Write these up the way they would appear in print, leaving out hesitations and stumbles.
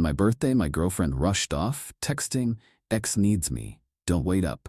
On my birthday, my girlfriend rushed off, texting, "X needs me. Don't wait up."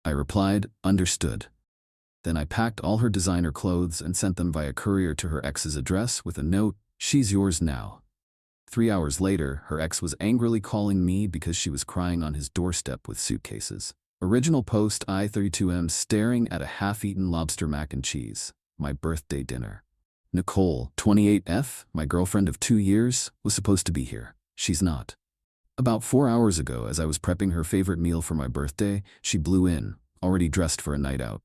I replied, "Understood." Then I packed all her designer clothes and sent them via courier to her ex's address with a note, "She's yours now." 3 hours later, her ex was angrily calling me because she was crying on his doorstep with suitcases. Original post I32M staring at a half-eaten lobster mac and cheese. My birthday dinner. Nicole, 28F, my girlfriend of 2 years, was supposed to be here. She's not. About 4 hours ago, as I was prepping her favorite meal for my birthday, she blew in, already dressed for a night out.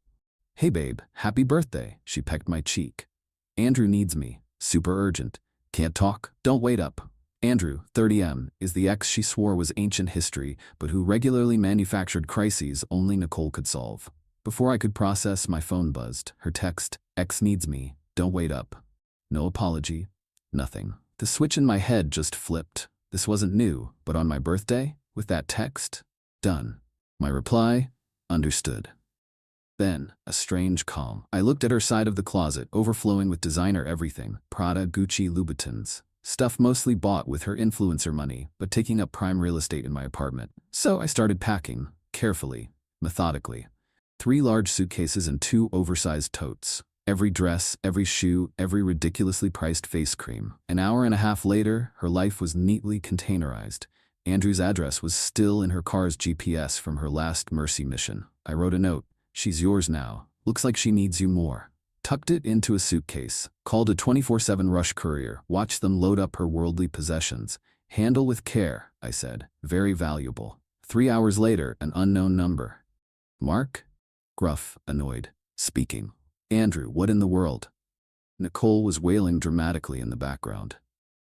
"Hey babe, happy birthday," she pecked my cheek. "Andrew needs me. Super urgent. Can't talk? Don't wait up." Andrew, 30M, is the ex she swore was ancient history, but who regularly manufactured crises only Nicole could solve. Before I could process, my phone buzzed. Her text, "X needs me. Don't wait up." No apology. Nothing. The switch in my head just flipped. This wasn't new, but on my birthday, with that text, done. My reply, "Understood." Then, a strange calm. I looked at her side of the closet, overflowing with designer everything. Prada, Gucci, Louboutins. Stuff mostly bought with her influencer money, but taking up prime real estate in my apartment. So I started packing, carefully, methodically. 3 large suitcases and 2 oversized totes. Every dress, every shoe, every ridiculously priced face cream. An hour and a half later, her life was neatly containerized. Andrew's address was still in her car's GPS from her last Mercy mission. I wrote a note, "She's yours now. Looks like she needs you more." Tucked it into a suitcase, called a 24/7 rush courier, watched them load up her worldly possessions. "Handle with care," I said. "Very valuable." 3 hours later, an unknown number. "Mark?" Gruff, annoyed. Speaking. "Andrew, what in the world?" Nicole was wailing dramatically in the background.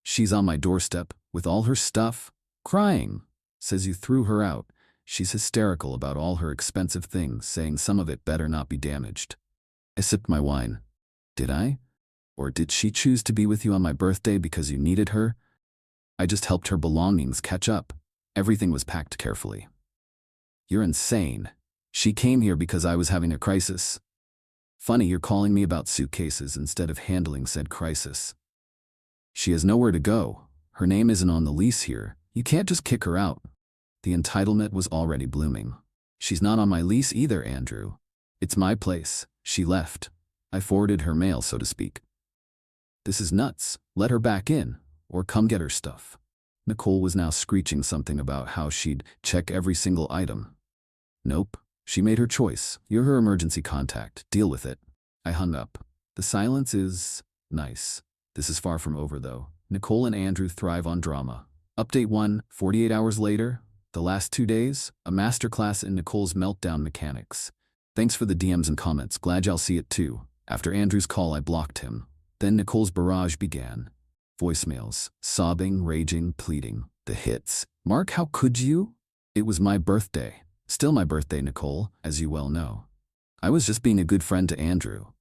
"She's on my doorstep, with all her stuff, crying. Says you threw her out. She's hysterical about all her expensive things, saying some of it better not be damaged." I sipped my wine. Did I? Or did she choose to be with you on my birthday because you needed her? I just helped her belongings catch up. Everything was packed carefully. You're insane. She came here because I was having a crisis. Funny you're calling me about suitcases instead of handling said crisis. She has nowhere to go. Her name isn't on the lease here. You can't just kick her out. The entitlement was already blooming. She's not on my lease either, Andrew. It's my place. She left. I forwarded her mail, so to speak. This is nuts. Let her back in, or come get her stuff. Nicole was now screeching something about how she'd check every single item. Nope. She made her choice. You're her emergency contact. Deal with it. I hung up. The silence is nice. This is far from over, though. Nicole and Andrew thrive on drama. Update 1, 48 hours later. The last 2 days, a masterclass in Nicole's meltdown mechanics. Thanks for the DMs and comments. Glad y'all see it too. After Andrew's call, I blocked him. Then Nicole's barrage began. Voicemails. Sobbing, raging, pleading. The hits. "Mark, how could you? It was my birthday." Still my birthday, Nicole, as you well know. I was just being a good friend to Andrew.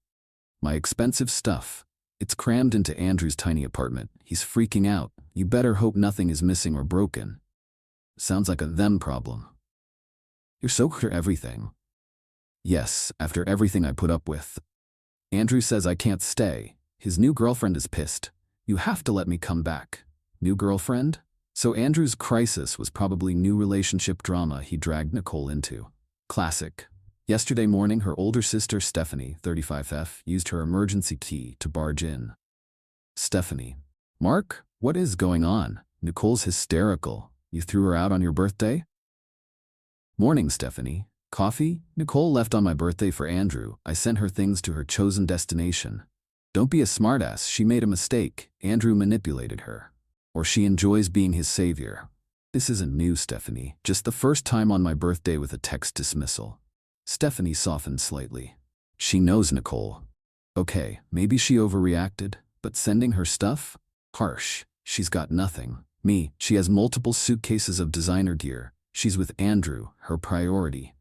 My expensive stuff. It's crammed into Andrew's tiny apartment. He's freaking out. You better hope nothing is missing or broken. Sounds like a them problem. You're so for everything. Yes, after everything I put up with. Andrew says I can't stay. His new girlfriend is pissed. You have to let me come back. New girlfriend? So Andrew's crisis was probably new relationship drama he dragged Nicole into. Classic. Yesterday morning, her older sister Stephanie, 35F, used her emergency key to barge in. Stephanie. Mark, what is going on? Nicole's hysterical. You threw her out on your birthday? Morning, Stephanie. Coffee? Nicole left on my birthday for Andrew. I sent her things to her chosen destination. Don't be a smartass. She made a mistake. Andrew manipulated her. Or she enjoys being his savior. This isn't new, Stephanie. Just the first time on my birthday with a text dismissal. Stephanie softened slightly. She knows Nicole. Okay, maybe she overreacted, but sending her stuff? Harsh. She's got nothing. Me, she has multiple suitcases of designer gear. She's with Andrew, her priority.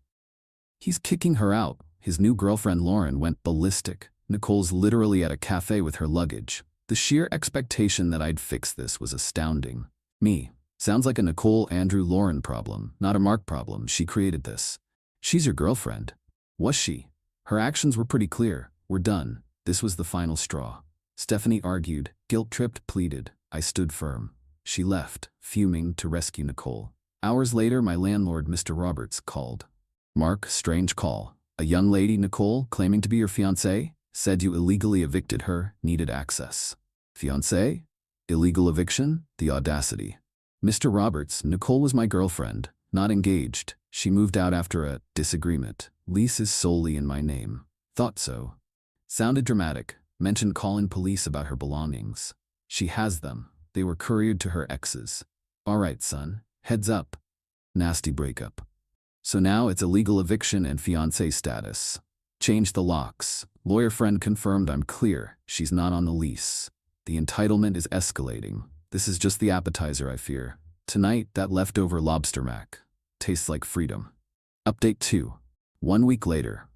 He's kicking her out. His new girlfriend Lauren went ballistic. Nicole's literally at a cafe with her luggage. The sheer expectation that I'd fix this was astounding. Me. Sounds like a Nicole, Andrew, Lauren problem, not a Mark problem. She created this. She's your girlfriend. Was she? Her actions were pretty clear. We're done. This was the final straw. Stephanie argued, guilt-tripped, pleaded. I stood firm. She left, fuming, to rescue Nicole. Hours later, my landlord, Mr. Roberts, called. Mark, strange call. A young lady, Nicole, claiming to be your fiancée, said you illegally evicted her, needed access. Fiancée? Illegal eviction? The audacity. Mr. Roberts, Nicole was my girlfriend, not engaged. She moved out after a disagreement. Lease is solely in my name. Thought so. Sounded dramatic. Mentioned calling police about her belongings. She has them. They were couriered to her exes. All right, son. Heads up. Nasty breakup. So now it's illegal eviction and fiancé status. Change the locks. Lawyer friend confirmed I'm clear. She's not on the lease. The entitlement is escalating. This is just the appetizer, I fear. Tonight, that leftover lobster mac. Tastes like freedom. Update 2. 1 week later.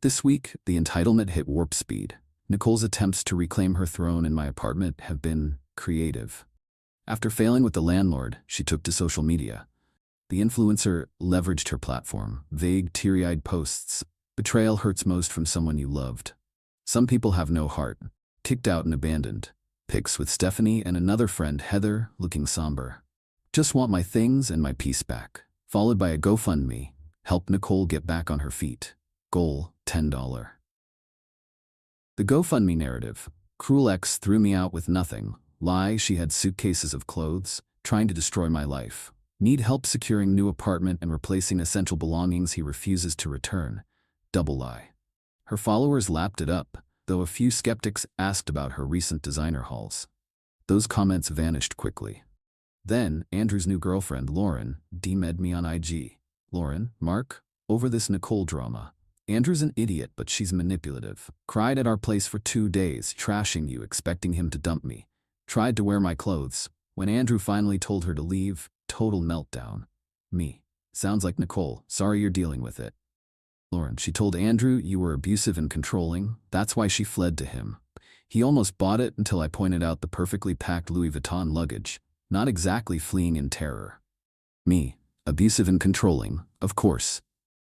This week, the entitlement hit warp speed. Nicole's attempts to reclaim her throne in my apartment have been creative. After failing with the landlord, she took to social media. The influencer leveraged her platform. Vague, teary-eyed posts. Betrayal hurts most from someone you loved. Some people have no heart. Kicked out and abandoned. Pics with Stephanie and another friend, Heather, looking somber. Just want my things and my peace back. Followed by a GoFundMe. Help Nicole get back on her feet. Goal, $10. The GoFundMe narrative. Cruel ex threw me out with nothing. Lie, she had suitcases of clothes, trying to destroy my life. Need help securing new apartment and replacing essential belongings he refuses to return. Double lie. Her followers lapped it up, though a few skeptics asked about her recent designer hauls. Those comments vanished quickly. Then, Andrew's new girlfriend, Lauren, DM'd me on IG. Lauren, Mark, over this Nicole drama. Andrew's an idiot, but she's manipulative. Cried at our place for 2 days, trashing you, expecting him to dump me. Tried to wear my clothes. When Andrew finally told her to leave, total meltdown. Me. Sounds like Nicole. Sorry you're dealing with it. Lauren, she told Andrew you were abusive and controlling. That's why she fled to him. He almost bought it until I pointed out the perfectly packed Louis Vuitton luggage. Not exactly fleeing in terror. Me. Abusive and controlling, of course.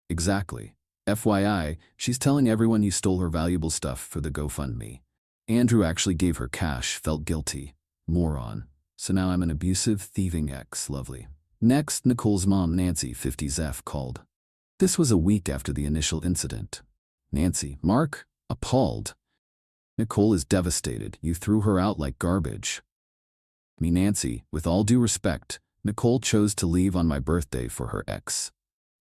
Exactly. FYI, she's telling everyone you stole her valuable stuff for the GoFundMe. Andrew actually gave her cash, felt guilty. Moron. So now I'm an abusive, thieving ex. Lovely. Next, Nicole's mom, Nancy, 50s called. This was a week after the initial incident. Nancy, Mark, appalled. Nicole is devastated. You threw her out like garbage. Me, Nancy, with all due respect, Nicole chose to leave on my birthday for her ex.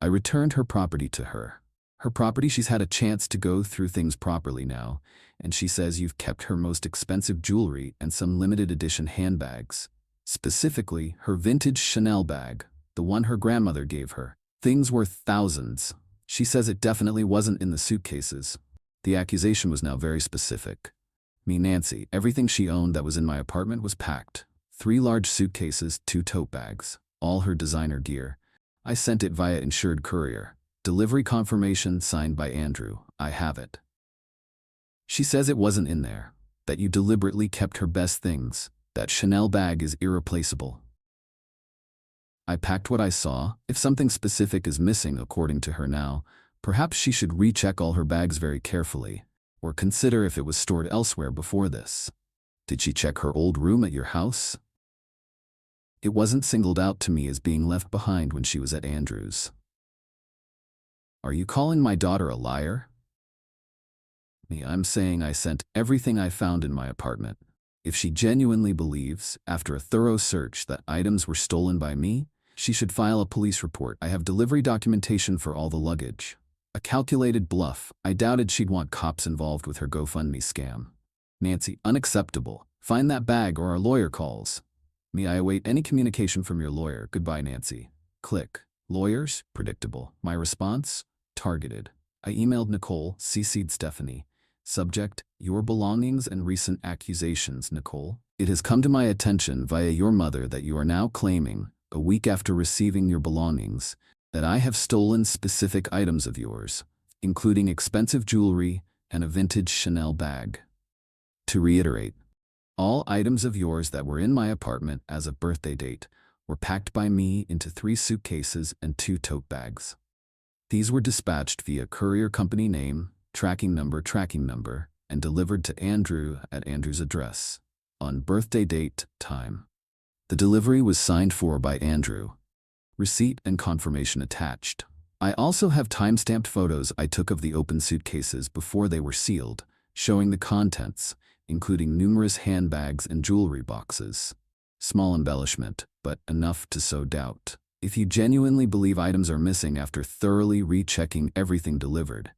I returned her property to her. Her property, she's had a chance to go through things properly now, and she says you've kept her most expensive jewelry and some limited edition handbags. Specifically, her vintage Chanel bag, the one her grandmother gave her. Things worth thousands. She says it definitely wasn't in the suitcases. The accusation was now very specific. Me, Nancy, everything she owned that was in my apartment was packed. 3 large suitcases, 2 tote bags, all her designer gear. I sent it via insured courier. Delivery confirmation signed by Andrew. I have it. She says it wasn't in there, that you deliberately kept her best things. That Chanel bag is irreplaceable. I packed what I saw. If something specific is missing, according to her now, perhaps she should recheck all her bags very carefully, or consider if it was stored elsewhere before this. Did she check her old room at your house? It wasn't singled out to me as being left behind when she was at Andrew's. Are you calling my daughter a liar? Me, I'm saying I sent everything I found in my apartment. If she genuinely believes, after a thorough search, that items were stolen by me, she should file a police report. I have delivery documentation for all the luggage. A calculated bluff. I doubted she'd want cops involved with her GoFundMe scam. Nancy, unacceptable. Find that bag or our lawyer calls. Me, I await any communication from your lawyer. Goodbye, Nancy. Click. Lawyers? Predictable. My response? Targeted. I emailed Nicole, CC'd Stephanie. Subject, your belongings and recent accusations, Nicole. It has come to my attention via your mother that you are now claiming, a week after receiving your belongings, that I have stolen specific items of yours, including expensive jewelry and a vintage Chanel bag. To reiterate, all items of yours that were in my apartment as of birthday date were packed by me into 3 suitcases and 2 tote bags. These were dispatched via courier company name, tracking number, and delivered to Andrew at Andrew's address, on birthday date, time. The delivery was signed for by Andrew. Receipt and confirmation attached. I also have time-stamped photos I took of the open suitcases before they were sealed, showing the contents, including numerous handbags and jewelry boxes. Small embellishment, but enough to sow doubt. If you genuinely believe items are missing after thoroughly rechecking everything delivered,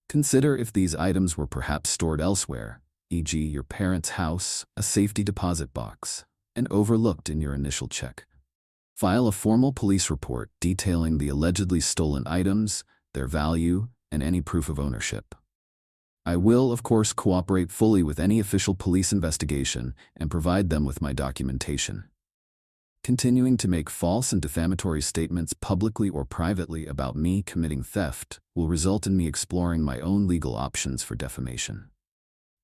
consider if these items were perhaps stored elsewhere, e.g. your parents' house, a safety deposit box, and overlooked in your initial check. File a formal police report detailing the allegedly stolen items, their value, and any proof of ownership. I will, of course, cooperate fully with any official police investigation and provide them with my documentation. Continuing to make false and defamatory statements publicly or privately about me committing theft will result in me exploring my own legal options for defamation.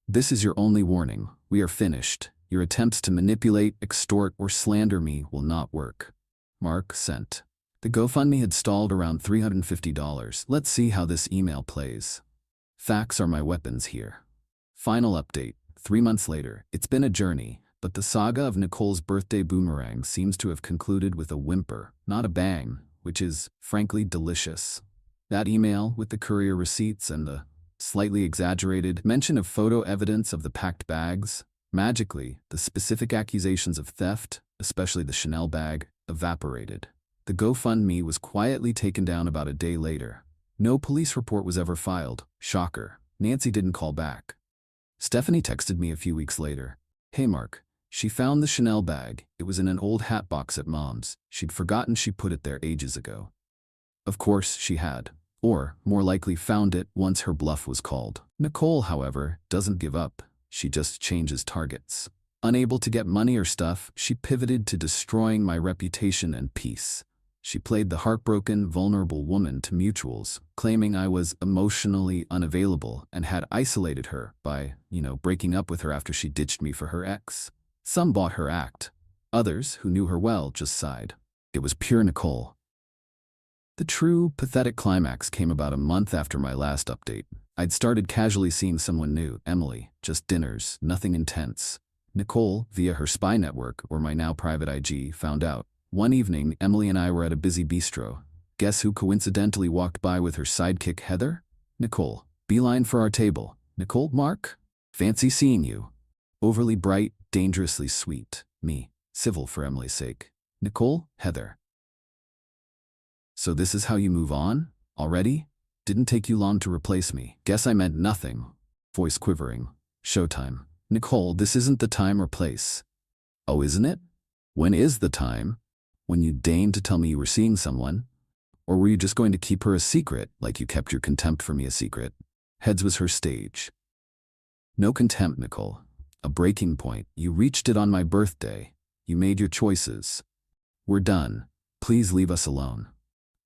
This is your only warning. We are finished. Your attempts to manipulate, extort, or slander me will not work. Mark sent. The GoFundMe had stalled around $350. Let's see how this email plays. Facts are my weapons here. Final update. 3 months later. It's been a journey, but the saga of Nicole's birthday boomerang seems to have concluded with a whimper, not a bang, which is, frankly, delicious. That email with the courier receipts and the slightly exaggerated mention of photo evidence of the packed bags, magically, the specific accusations of theft, especially the Chanel bag, evaporated. The GoFundMe was quietly taken down about a day later. No police report was ever filed. Shocker. Nancy didn't call back. Stephanie texted me a few weeks later. Hey Mark, she found the Chanel bag. It was in an old hat box at Mom's. She'd forgotten she put it there ages ago. Of course she had. Or, more likely, found it once her bluff was called. Nicole, however, doesn't give up. She just changes targets. Unable to get money or stuff, she pivoted to destroying my reputation and peace. She played the heartbroken, vulnerable woman to mutuals, claiming I was emotionally unavailable and had isolated her by, breaking up with her after she ditched me for her ex. Some bought her act. Others, who knew her well, just sighed. It was pure Nicole. The true, pathetic climax came about a month after my last update. I'd started casually seeing someone new, Emily, just dinners, nothing intense. Nicole, via her spy network, or my now private IG, found out. One evening, Emily and I were at a busy bistro. Guess who coincidentally walked by with her sidekick Heather? Nicole. Beeline for our table. Nicole, Mark? Fancy seeing you. Overly bright, dangerously sweet. Me. Civil for Emily's sake. Nicole, Heather. So this is how you move on? Already? Didn't take you long to replace me. Guess I meant nothing. Voice quivering. Showtime. Nicole, this isn't the time or place. Oh, isn't it? When is the time? When you deigned to tell me you were seeing someone? Or were you just going to keep her a secret, like you kept your contempt for me a secret? Heads was her stage. No contempt, Nicole. A breaking point. You reached it on my birthday. You made your choices. We're done. Please leave us alone.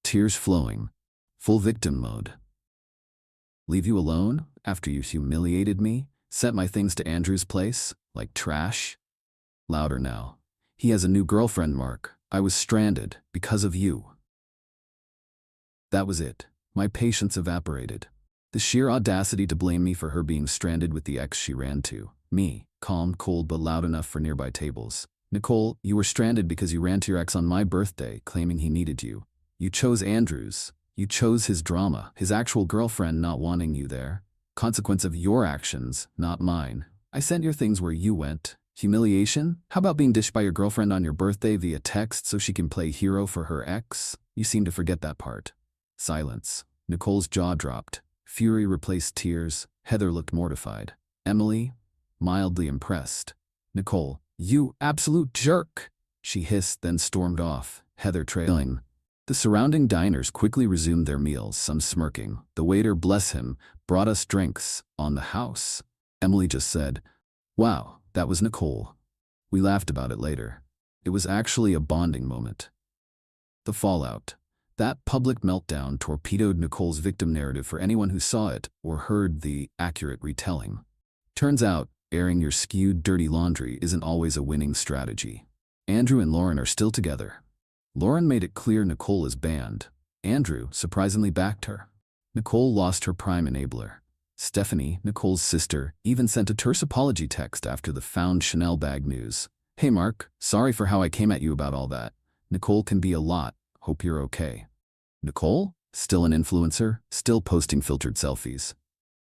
Tears flowing. Full victim mode. Leave you alone? After you humiliated me? Sent my things to Andrew's place? Like trash? Louder now. He has a new girlfriend, Mark. I was stranded because of you. That was it. My patience evaporated. The sheer audacity to blame me for her being stranded with the ex she ran to. Me, calm, cold, but loud enough for nearby tables. Nicole, you were stranded because you ran to your ex on my birthday, claiming he needed you. You chose Andrew's. You chose his drama, his actual girlfriend not wanting you there. Consequence of your actions, not mine. I sent your things where you went. Humiliation? How about being dished by your girlfriend on your birthday via text so she can play hero for her ex? You seem to forget that part. Silence. Nicole's jaw dropped. Fury replaced tears. Heather looked mortified. Emily, mildly impressed. Nicole, you absolute jerk! She hissed, then stormed off, Heather trailing. The surrounding diners quickly resumed their meals, some smirking. The waiter, bless him, brought us drinks on the house. Emily just said, "Wow, that was Nicole." We laughed about it later. It was actually a bonding moment. The fallout. That public meltdown torpedoed Nicole's victim narrative for anyone who saw it or heard the accurate retelling. Turns out, airing your skewed, dirty laundry isn't always a winning strategy. Andrew and Lauren are still together. Lauren made it clear Nicole is banned. Andrew surprisingly backed her. Nicole lost her prime enabler. Stephanie, Nicole's sister, even sent a terse apology text after the found Chanel bag news. Hey Mark, sorry for how I came at you about all that. Nicole can be a lot. Hope you're okay. Nicole? Still an influencer? Still posting filtered selfies.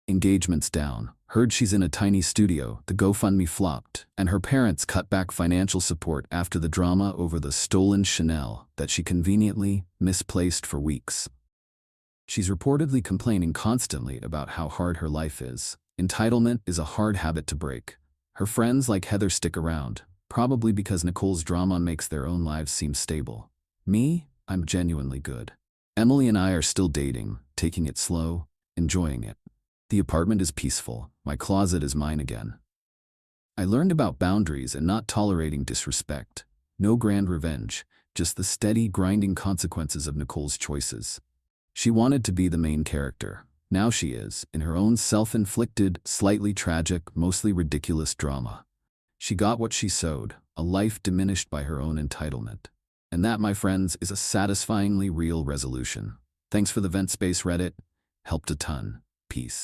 Engagement's down. Heard she's in a tiny studio, the GoFundMe flopped, and her parents cut back financial support after the drama over the stolen Chanel that she conveniently misplaced for weeks. She's reportedly complaining constantly about how hard her life is. Entitlement is a hard habit to break. Her friends like Heather stick around, probably because Nicole's drama makes their own lives seem stable. Me? I'm genuinely good. Emily and I are still dating, taking it slow, enjoying it. The apartment is peaceful. My closet is mine again. I learned about boundaries and not tolerating disrespect. No grand revenge, just the steady, grinding consequences of Nicole's choices. She wanted to be the main character. Now she is, in her own self-inflicted, slightly tragic, mostly ridiculous drama. She got what she sowed, a life diminished by her own entitlement. And that, my friends, is a satisfyingly real resolution. Thanks for the vent space, Reddit. Helped a ton. Peace.